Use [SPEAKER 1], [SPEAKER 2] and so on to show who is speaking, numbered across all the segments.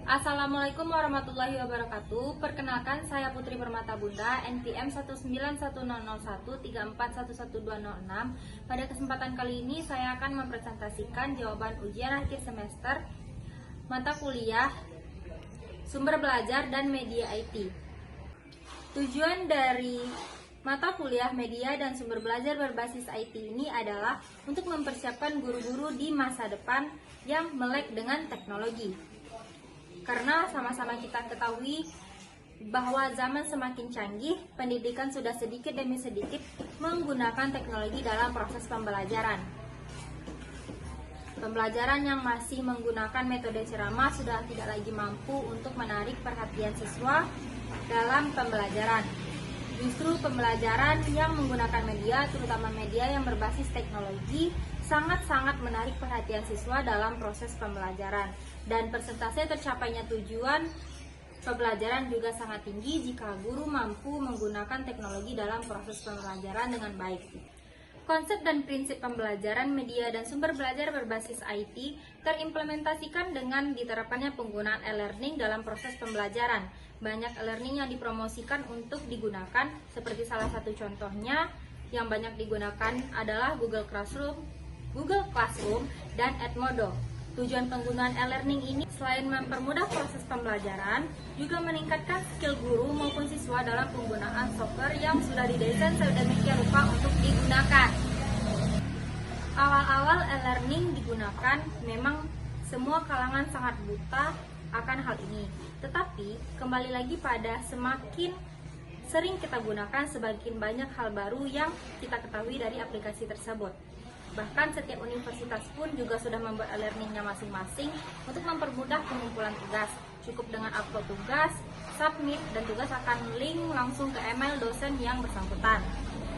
[SPEAKER 1] Assalamualaikum warahmatullahi wabarakatuh. Perkenalkan, saya Putri Permata Bunda, NPM 1910013411206. Pada kesempatan kali ini saya akan mempresentasikan jawaban ujian akhir semester mata kuliah Sumber Belajar dan Media IT. Tujuan dari mata kuliah Media dan Sumber Belajar berbasis IT ini adalah untuk mempersiapkan guru-guru di masa depan yang melek dengan teknologi. Karena sama-sama kita ketahui bahwa zaman semakin canggih, pendidikan sudah sedikit demi sedikit menggunakan teknologi dalam proses pembelajaran. Pembelajaran yang masih menggunakan metode ceramah sudah tidak lagi mampu untuk menarik perhatian siswa dalam pembelajaran. Justru pembelajaran yang menggunakan media, terutama media yang berbasis teknologi, sangat-sangat menarik perhatian siswa dalam proses pembelajaran. Dan persentase tercapainya tujuan pembelajaran juga sangat tinggi jika guru mampu menggunakan teknologi dalam proses pembelajaran dengan baik. Konsep dan prinsip pembelajaran media dan sumber belajar berbasis IT terimplementasikan dengan diterapkannya penggunaan e-learning dalam proses pembelajaran. Banyak e-learning yang dipromosikan untuk digunakan, seperti salah satu contohnya yang banyak digunakan adalah Google Classroom, dan Edmodo. Tujuan penggunaan e-learning ini selain mempermudah proses pembelajaran, juga meningkatkan skill guru maupun siswa dalam penggunaan software yang sudah didesain sedemikian rupa untuk digunakan. Awal-awal e-learning digunakan, memang semua kalangan sangat buta akan hal ini. Tetapi, kembali lagi pada semakin sering kita gunakan, semakin banyak hal baru yang kita ketahui dari aplikasi tersebut. Bahkan setiap universitas pun juga sudah membuat e-learningnya masing-masing untuk mempermudah pengumpulan tugas. Cukup dengan upload tugas, submit, dan tugas akan link langsung ke email dosen yang bersangkutan.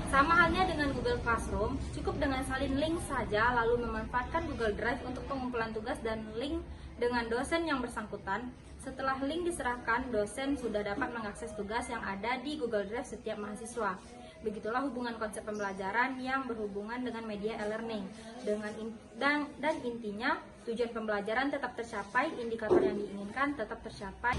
[SPEAKER 1] Sama halnya dengan Google Classroom, cukup dengan salin link saja lalu memanfaatkan Google Drive untuk pengumpulan tugas dan link dengan dosen yang bersangkutan. Setelah link diserahkan, dosen sudah dapat mengakses tugas yang ada di Google Drive setiap mahasiswa. Begitulah hubungan konsep pembelajaran yang berhubungan dengan media e-learning. Dan intinya, tujuan pembelajaran tetap tercapai, indikator yang diinginkan tetap tercapai.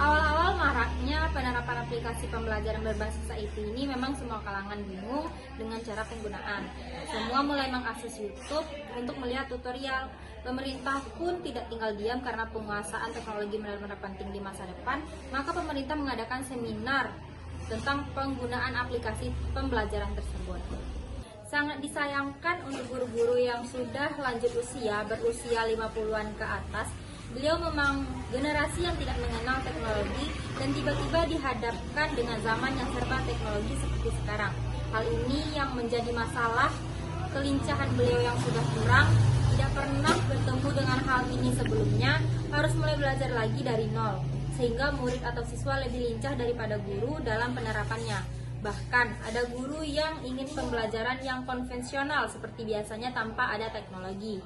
[SPEAKER 1] Awal-awal maraknya penerapan aplikasi pembelajaran berbasis IT ini memang semua kalangan bingung dengan cara penggunaan. Semua mulai mengakses YouTube untuk melihat tutorial. Pemerintah pun tidak tinggal diam karena penguasaan teknologi benar-benar penting di masa depan. Maka pemerintah mengadakan seminar tentang penggunaan aplikasi pembelajaran tersebut. Sangat disayangkan untuk guru-guru yang sudah lanjut usia, berusia 50-an ke atas. Beliau memang generasi yang tidak mengenal teknologi dan tiba-tiba dihadapkan dengan zaman yang serba teknologi seperti sekarang. Hal ini yang menjadi masalah, kelincahan beliau yang sudah kurang, tidak pernah bertemu dengan hal ini sebelumnya, harus mulai belajar lagi dari nol. Sehingga murid atau siswa lebih lincah daripada guru dalam penerapannya. Bahkan ada guru yang ingin pembelajaran yang konvensional seperti biasanya tanpa ada teknologi.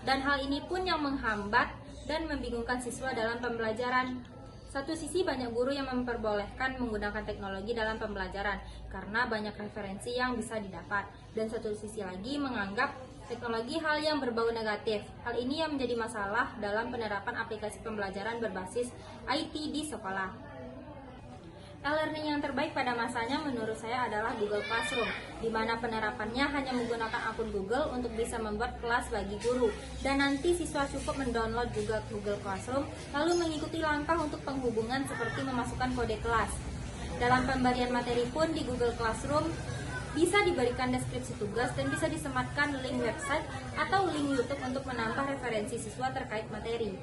[SPEAKER 1] Dan hal ini pun yang menghambat dan membingungkan siswa dalam pembelajaran. Satu sisi banyak guru yang memperbolehkan menggunakan teknologi dalam pembelajaran karena banyak referensi yang bisa didapat. Dan satu sisi lagi menganggap teknologi hal yang berbau negatif. Hal ini yang menjadi masalah dalam penerapan aplikasi pembelajaran berbasis IT di sekolah. E-learning yang terbaik pada masanya menurut saya adalah Google Classroom, di mana penerapannya hanya menggunakan akun Google untuk bisa membuat kelas bagi guru. Dan nanti siswa cukup mendownload juga Google Classroom, lalu mengikuti langkah untuk penghubungan seperti memasukkan kode kelas. Dalam pemberian materi pun di Google Classroom, bisa diberikan deskripsi tugas dan bisa disematkan link website atau link YouTube untuk menambah referensi siswa terkait materi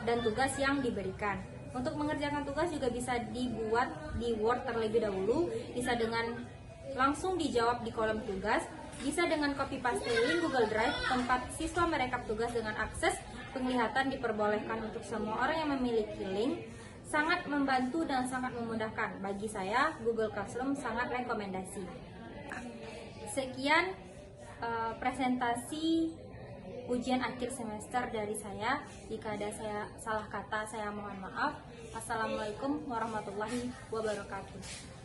[SPEAKER 1] dan tugas yang diberikan. Untuk mengerjakan tugas juga bisa dibuat di Word terlebih dahulu, bisa dengan langsung dijawab di kolom tugas, bisa dengan copy paste link Google Drive tempat siswa merekap tugas dengan akses penglihatan diperbolehkan untuk semua orang yang memiliki link. Sangat membantu dan sangat memudahkan. Bagi saya, Google Classroom sangat rekomendasi. Sekian presentasi ujian akhir semester dari saya. Jika ada salah kata, saya mohon maaf. Assalamualaikum warahmatullahi wabarakatuh.